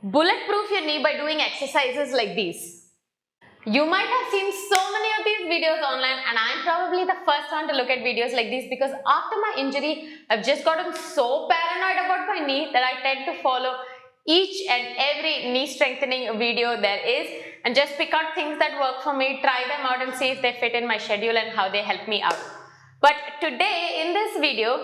bulletproof your knee by doing exercises like these. You might have seen so many of these videos online, and I'm probably the first one to look at videos like these because after my injury, I've just gotten so paranoid about my knee that I tend to follow each and every knee strengthening video there is and just pick out things that work for me, try them out and see if they fit in my schedule and how they help me out. But today in this video,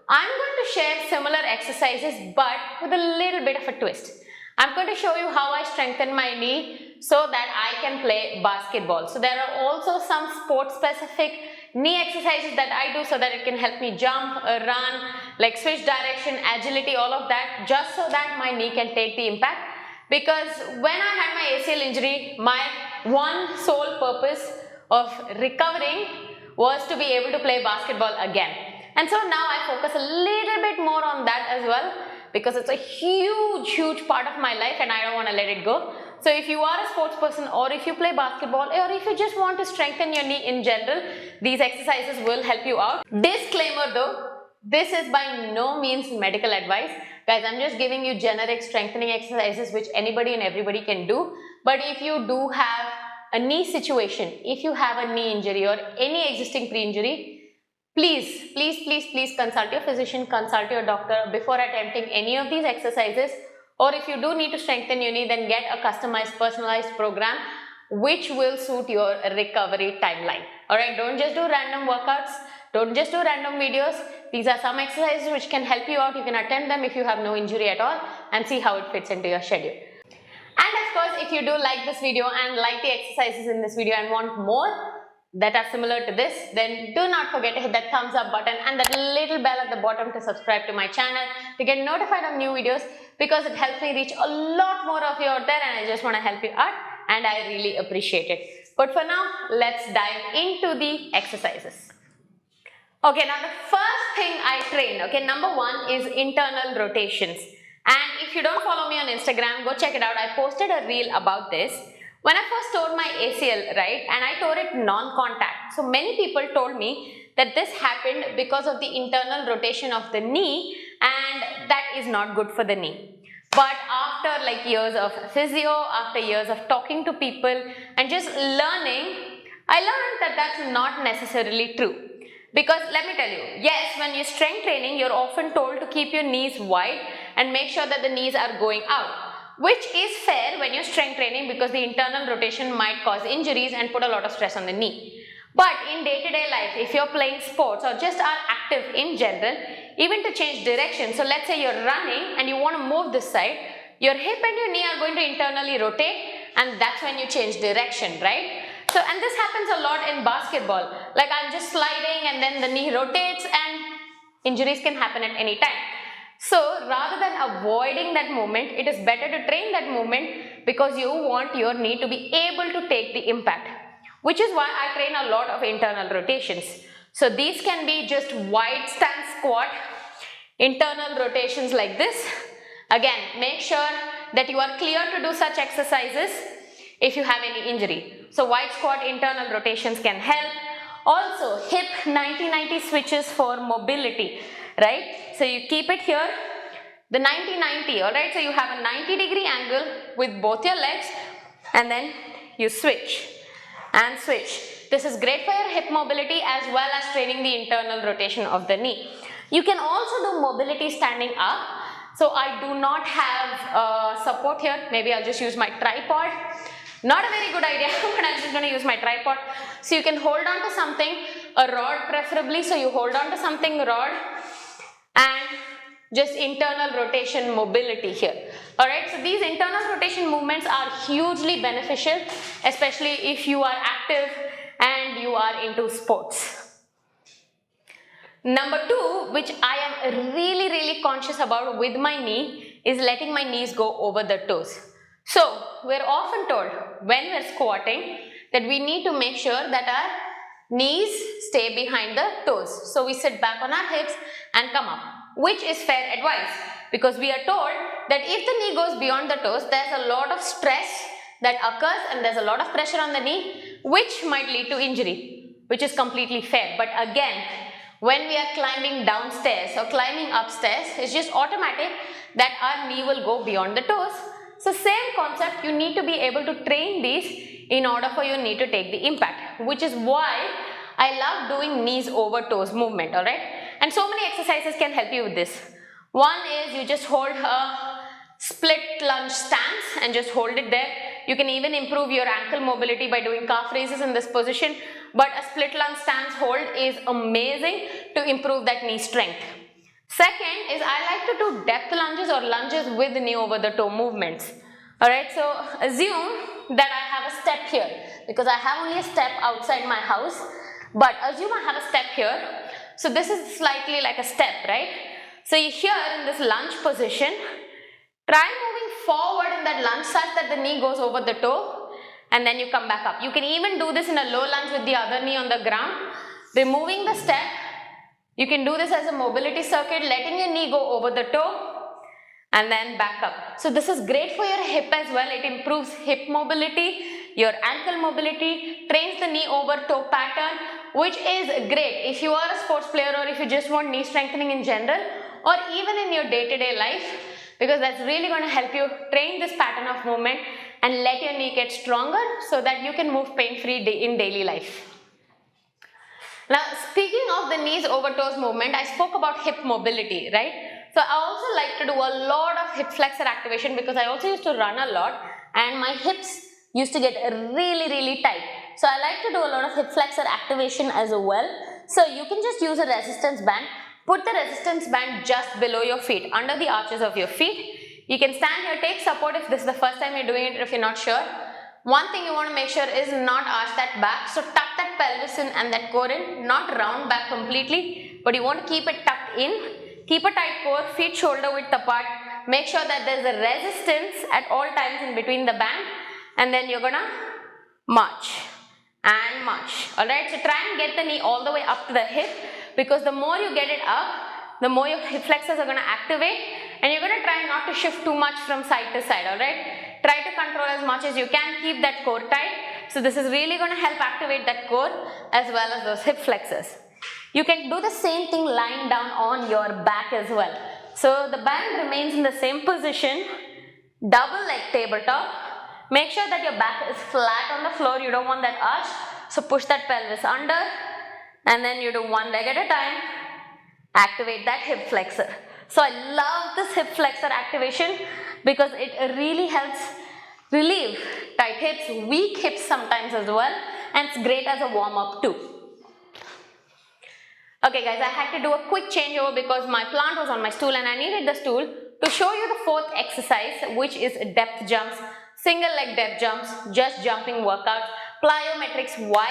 I'm going to share similar exercises but with a little bit of a twist. I'm going to show you how I strengthen my knee so that I can play basketball. So there are also some sport specific knee exercises that I do so that it can help me jump, run, like switch direction, agility, all of that, just so that my knee can take the impact. Because when I had my ACL injury, my one sole purpose of recovering was to be able to play basketball again. And so now I focus a little bit more on that as well because it's a huge part of my life and I don't want to let it go. So if you are a sports person or if you play basketball or if you just want to strengthen your knee in general, these exercises will help you out. Disclaimer though, this is by no means medical advice. Guys, I'm just giving you generic strengthening exercises which anybody and everybody can do. But if you do have a knee situation, if you have a knee injury or any existing pre-injury, please consult your physician, consult your doctor before attempting any of these exercises. Or if you do need to strengthen your knee, then get a customized, personalized program which will suit your recovery timeline. Alright, don't just do random workouts, don't just do random videos. These are some exercises which can help you out. You can attempt them if you have no injury at all and see how it fits into your schedule. And of course, if you do like this video and like the exercises in this video and want more that are similar to this, then do not forget to hit that thumbs up button and that little bell at the bottom to subscribe to my channel to get notified of new videos because it helps me reach a lot more of you out there and I just want to help you out and I really appreciate it. But for now, let's dive into the exercises. Okay, now the first thing I train, okay, number one is internal rotations. And if you don't follow me on Instagram, go check it out. I posted a reel about this. When I first tore my ACL, right, and I tore it non-contact. So many people told me that this happened because of the internal rotation of the knee and that is not good for the knee. But after like years of physio, after years of talking to people and just learning, I learned that that's not necessarily true. Because let me tell you, yes, when you're strength training, you're often told to keep your knees wide and make sure that the knees are going out. Which is fair when you're strength training because the internal rotation might cause injuries and put a lot of stress on the knee. But in day-to-day life, if you're playing sports or just are active in general, even to change direction, so let's say you're running and you want to move this side, your hip and your knee are going to internally rotate and that's when you change direction, right? So, and this happens a lot in basketball. Like I'm just sliding and then the knee rotates and injuries can happen at any time. So rather than avoiding that movement, it is better to train that movement because you want your knee to be able to take the impact. Which is why I train a lot of internal rotations. So these can be just wide stance squat, internal rotations like this. Again, make sure that you are clear to do such exercises if you have any injury. So wide squat internal rotations can help. Also hip 90-90 switches for mobility, right? So you keep it here, the 90-90, alright? So you have a 90-degree angle with both your legs and then you switch and switch. This is great for your hip mobility as well as training the internal rotation of the knee. You can also do mobility standing up. So I do not have support here. Maybe I'll just use my tripod. Not a very good idea, but I'm just going to use my tripod. So you can hold on to something, a rod preferably. So you hold on to something, rod, and just internal rotation mobility here. Alright, so these internal rotation movements are hugely beneficial, especially if you are active and you are into sports. Number two, which I am really conscious about with my knee, is letting my knees go over the toes. So, we're often told when we're squatting that we need to make sure that our knees stay behind the toes. So, we sit back on our hips and come up, which is fair advice because we are told that if the knee goes beyond the toes, there's a lot of stress that occurs and there's a lot of pressure on the knee which might lead to injury, which is completely fair. But again, when we are climbing downstairs or climbing upstairs, it's just automatic that our knee will go beyond the toes So same concept, you need to be able to train these in order for your knee to take the impact, which is why I love doing knees over toes movement, alright? And so many exercises can help you with this. One is you just hold a split lunge stance and just hold it there. You can even improve your ankle mobility by doing calf raises in this position, but a split lunge stance hold is amazing to improve that knee strength. Second is I like to do depth lunges or lunges with knee over the toe movements. Alright, so assume that I have a step here because I have only a step outside my house, but assume I have a step here. So this is slightly like a step, right? So you're here in this lunge position. Try moving forward in that lunge such that the knee goes over the toe and then you come back up. You can even do this in a low lunge with the other knee on the ground. Removing the step, you can do this as a mobility circuit, letting your knee go over the toe and then back up. So this is great for your hip as well. It improves hip mobility, your ankle mobility, trains the knee over toe pattern, which is great if you are a sports player or if you just want knee strengthening in general or even in your day-to-day life, because that's really going to help you train this pattern of movement and let your knee get stronger so that you can move pain-free in daily life. Now, speaking of the knees over toes movement, I spoke about hip mobility, right? So I also like to do a lot of hip flexor activation because I also used to run a lot and my hips used to get really tight. So I like to do a lot of hip flexor activation as well. So you can just use a resistance band. Put the resistance band just below your feet, under the arches of your feet. You can stand here, take support if this is the first time you're doing it, if you're not sure. One thing you want to make sure is not arch that back. So tuck that pelvis in and that core in, not round back completely, but you want to keep it tucked in. Keep a tight core, feet shoulder width apart. Make sure that there's a resistance at all times in between the band, and then you're gonna march and march. Alright, so try and get the knee all the way up to the hip, because the more you get it up, the more your hip flexors are going to activate, and you're going to try not to shift too much from side to side, alright? Try to control as much as you can, keep that core tight. So this is really going to help activate that core as well as those hip flexors. You can do the same thing lying down on your back as well. So the band remains in the same position, double leg tabletop. Make sure that your back is flat on the floor, you don't want that arch. So push that pelvis under. And then you do one leg at a time, activate that hip flexor. So I love this hip flexor activation because it really helps relieve tight hips, weak hips sometimes as well, and it's great as a warm-up too. Okay guys, I had to do a quick changeover because my plant was on my stool and I needed the stool to show you the fourth exercise, which is depth jumps, single leg depth jumps, just jumping workouts, plyometrics. Why?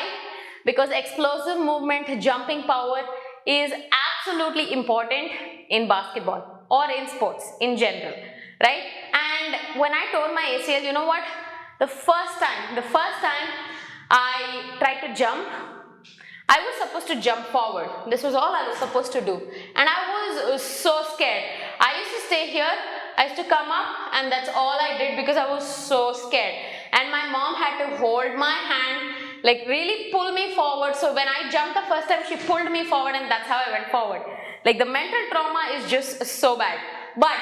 Because explosive movement, jumping power is absolutely important in basketball or in sports in general, right? And when I tore my ACL, you know what? The first time I tried to jump, I was supposed to jump forward. This was all I was supposed to do. And I was so scared. I used to stay here, I used to come up, and that's all I did because I was so scared. And my mom had to hold my hand, like really pull me forward. So when I jumped the first time, she pulled me forward and that's how I went forward. Like the mental trauma is just so bad. But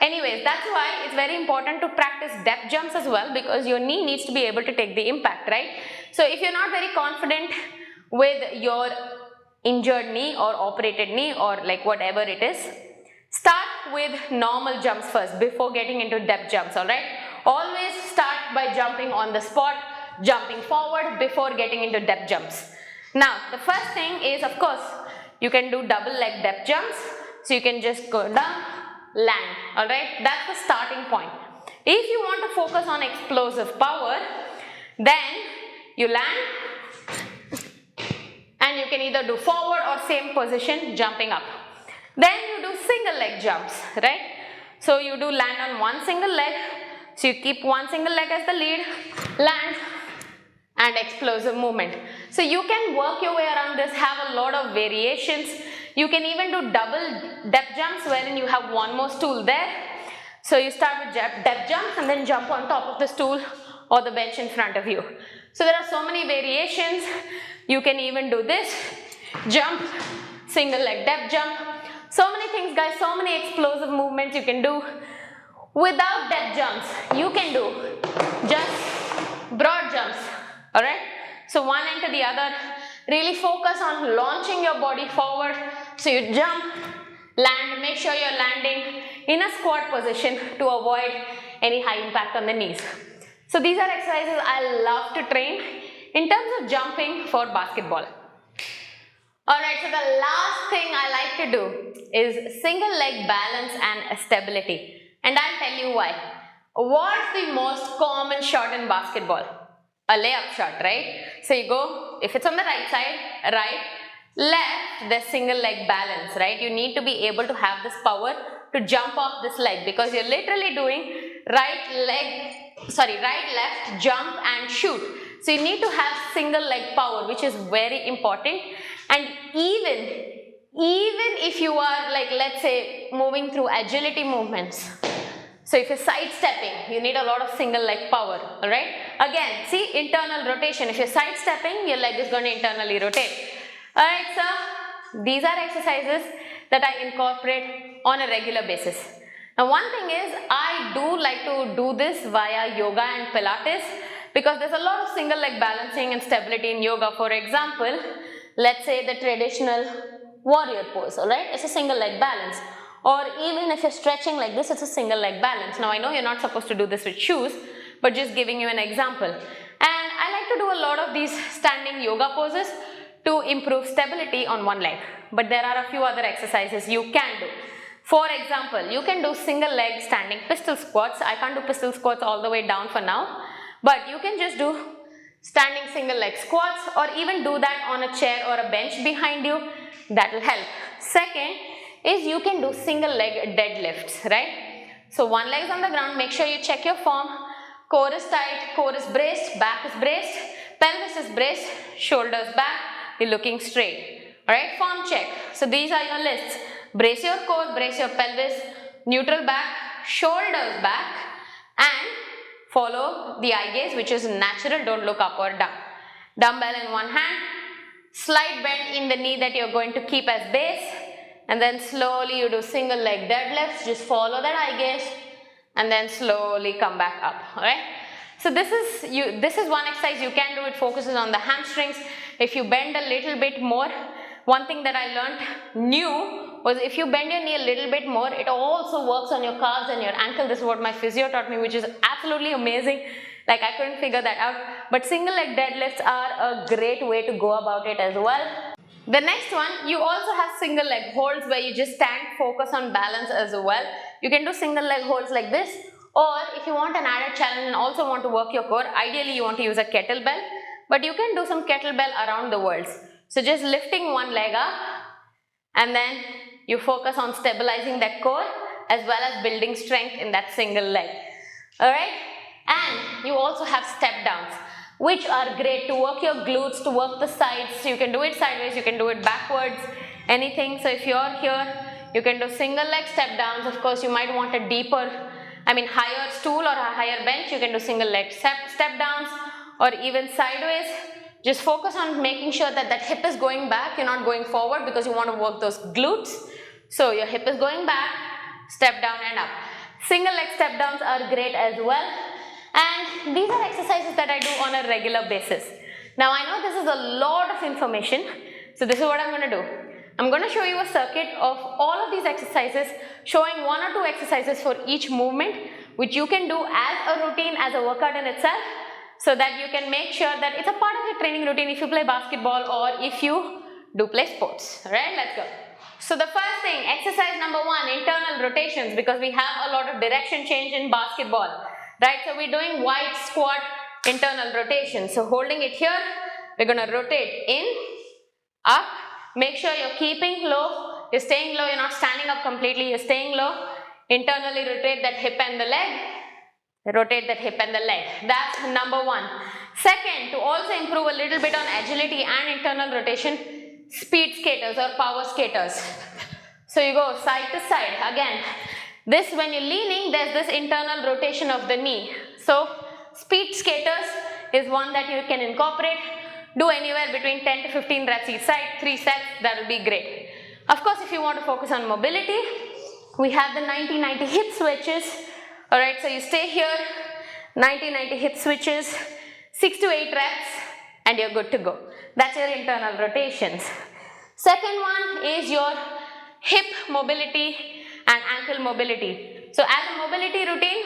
anyways, that's why it's very important to practice depth jumps as well, because your knee needs to be able to take the impact, right? So if you're not very confident with your injured knee or operated knee or like whatever it is, start with normal jumps first before getting into depth jumps, alright? Always start by jumping on the spot, jumping forward before getting into depth jumps. Now, the first thing is, of course, you can do double leg depth jumps. So you can just go down, land, alright? That's the starting point. If you want to focus on explosive power, then you land and you can either do forward or same position jumping up. Then you do single leg jumps, right? So you do land on one single leg. So you keep one single leg as the lead, land, and explosive movement. So you can work your way around this, have a lot of variations. You can even do double depth jumps wherein you have one more stool there. So you start with depth jumps and then jump on top of the stool or the bench in front of you. So there are so many variations. You can even do this, jump, single leg depth jump. So many things guys, so many explosive movements you can do. Without depth jumps, you can do just broad jumps, alright? So one end to the other, really focus on launching your body forward. So you jump, land, make sure you're landing in a squat position to avoid any high impact on the knees. So these are exercises I love to train in terms of jumping for basketball. Alright, so the last thing I like to do is single leg balance and stability. And I'll tell you why. What's the most common shot in basketball? A layup shot, right? So you go, if it's on the right side, right, left, there's single leg balance, right? You need to be able to have this power to jump off this leg because you're literally doing right, left, jump and shoot. So you need to have single leg power, which is very important. And even if you are like, let's say, moving through agility movements, so if you're sidestepping, you need a lot of single leg power, alright? Again, see, internal rotation. If you're sidestepping, your leg is going to internally rotate. Alright, so these are exercises that I incorporate on a regular basis. Now, one thing is, I do like to do this via yoga and Pilates because there's a lot of single leg balancing and stability in yoga. For example, let's say the traditional warrior pose, alright? It's a single leg balance. Or even if you're stretching like this, it's a single leg balance. Now I know you're not supposed to do this with shoes, but just giving you an example. And I like to do a lot of these standing yoga poses to improve stability on one leg. But there are a few other exercises you can do. For example, you can do single leg standing pistol squats. I can't do pistol squats all the way down for now, but you can just do standing single leg squats or even do that on a chair or a bench behind you. That will help. Second is you can do single leg deadlifts, right? So one leg is on the ground, make sure you check your form. Core is tight, core is braced, back is braced, pelvis is braced, shoulders back, you're looking straight. Alright, form check. So these are your lists. Brace your core, brace your pelvis, neutral back, shoulders back, and follow the eye gaze, which is natural, don't look up or down. Dumbbell in one hand, slight bend in the knee that you're going to keep as base, and then slowly you do single leg deadlifts, just follow that eye gaze, and then slowly come back up, alright? So this is one exercise you can do, it focuses on the hamstrings. If you bend a little bit more, one thing that I learned new was if you bend your knee a little bit more, it also works on your calves and your ankle. This is what my physio taught me, which is absolutely amazing. Like I couldn't figure that out. But single leg deadlifts are a great way to go about it as well. The next one, you also have single leg holds where you just stand, focus on balance as well. You can do single leg holds like this, or if you want an added challenge and also want to work your core, ideally you want to use a kettlebell, but you can do some kettlebell around the world. So just lifting one leg up and then you focus on stabilizing that core as well as building strength in that single leg. Alright? And you also have step downs, which are great to work your glutes, to work the sides. You can do it sideways, you can do it backwards, anything. So if you're here, you can do single leg step downs. Of course, you might want a higher stool or a higher bench. You can do single leg step downs or even sideways. Just focus on making sure that that hip is going back. You're not going forward because you want to work those glutes. So your hip is going back, step down and up. Single leg step downs are great as well. And these are exercises that I do on a regular basis. Now I know this is a lot of information, so this is what I'm going to do. I'm going to show you a circuit of all of these exercises, showing one or two exercises for each movement, which you can do as a routine, as a workout in itself, so that you can make sure that it's a part of your training routine if you play basketball or if you do play sports. Alright, let's go. So the first thing, exercise number 1, internal rotations, because we have a lot of direction change in basketball. Right, so we're doing wide squat internal rotation. So holding it here, we're going to rotate in, up. Make sure you're keeping low, you're staying low, you're not standing up completely, you're staying low. Internally rotate that hip and the leg. Rotate that hip and the leg. That's number 1. Second, to also improve a little bit on agility and internal rotation, speed skaters or power skaters. So you go side to side. Again, this, when you're leaning, there's this internal rotation of the knee. So speed skaters is one that you can incorporate. Do anywhere between 10 to 15 reps each side, 3 sets, that will be great. Of course, if you want to focus on mobility, we have the 90-90 hip switches, Alright, so you stay here, 90-90 hip switches, 6 to 8 reps, and you're good to go. That's your internal rotations. Second one is your hip mobility and ankle mobility. So as a mobility routine,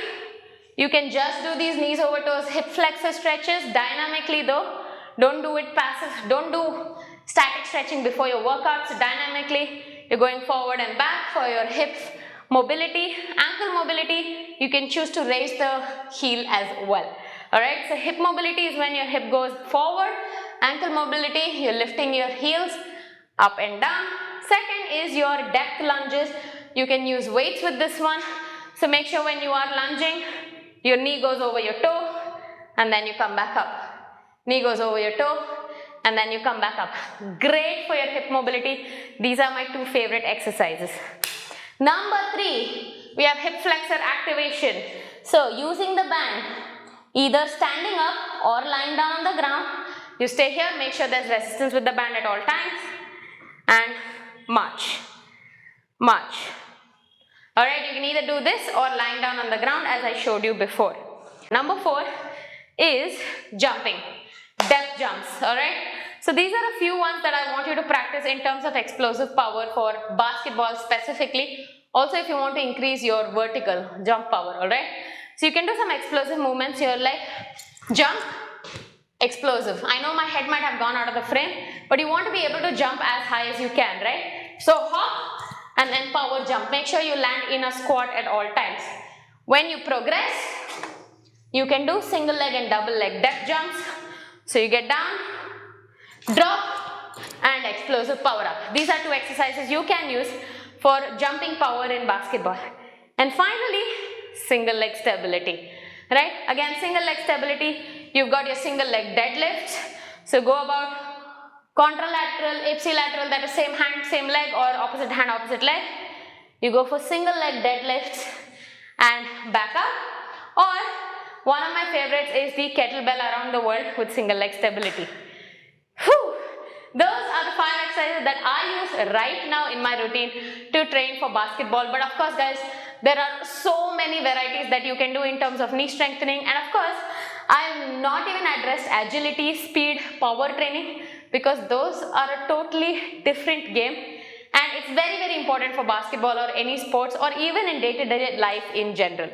you can just do these knees over toes, hip flexor stretches dynamically though. Don't do it passive, don't do static stretching before your workouts. Dynamically, you're going forward and back for your hip mobility. Ankle mobility, you can choose to raise the heel as well. Alright, so hip mobility is when your hip goes forward. Ankle mobility, you're lifting your heels up and down. Second is your depth lunges. You can use weights with this one. So make sure when you are lunging, your knee goes over your toe and then you come back up. Knee goes over your toe and then you come back up. Great for your hip mobility. These are my two favorite exercises. Number 3, we have hip flexor activation. So using the band, either standing up or lying down on the ground. You stay here, make sure there's resistance with the band at all times, and march, march. Alright, you can either do this or lying down on the ground as I showed you before. Number 4 is jumping, depth jumps. Alright, so these are a few ones that I want you to practice in terms of explosive power for basketball specifically. Also if you want to increase your vertical jump power. Alright, so you can do some explosive movements here like jump, explosive. I know my head might have gone out of the frame, but you want to be able to jump as high as you can, right? So hop and then power jump. Make sure you land in a squat at all times. When you progress, you can do single leg and double leg depth jumps. So you get down, drop and explosive power up. These are two exercises you can use for jumping power in basketball. And finally, single leg stability. Right? Again, single leg stability, you've got your single leg deadlifts. So go about contralateral, ipsilateral, that is same hand, same leg, or opposite hand, opposite leg. You go for single leg deadlifts and back up. Or one of my favorites is the kettlebell around the world with single leg stability. Whew. Those are the 5 exercises that I use right now in my routine to train for basketball. But of course guys, there are so many varieties that you can do in terms of knee strengthening, and of course I have not even addressed agility, speed, power training, because those are a totally different game and it's very, very important for basketball or any sports or even in day-to-day life in general.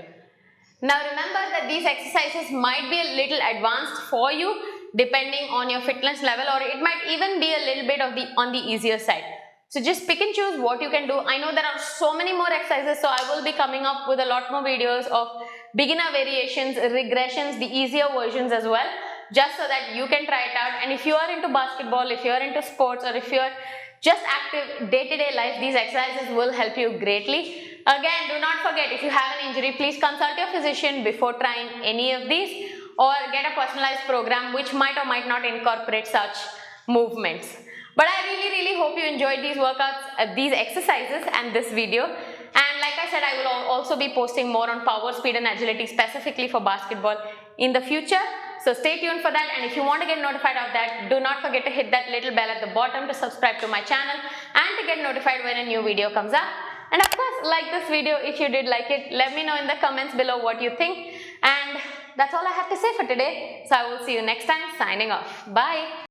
Now remember that these exercises might be a little advanced for you depending on your fitness level, or it might even be a little bit on the easier side. So just pick and choose what you can do. I know there are so many more exercises, so I will be coming up with a lot more videos of beginner variations, regressions, the easier versions as well, just so that you can try it out. And if you are into basketball, if you are into sports, or if you are just active day-to-day life, these exercises will help you greatly. Again, do not forget, if you have an injury, please consult your physician before trying any of these, or get a personalized program which might or might not incorporate such movements. But I really hope you enjoyed these workouts, these exercises and this video. And like I said, I will also be posting more on power, speed and agility specifically for basketball in the future. So stay tuned for that, and if you want to get notified of that, do not forget to hit that little bell at the bottom to subscribe to my channel and to get notified when a new video comes up. And of course, like this video if you did like it. Let me know in the comments below what you think. And that's all I have to say for today. So I will see you next time. Signing off. Bye.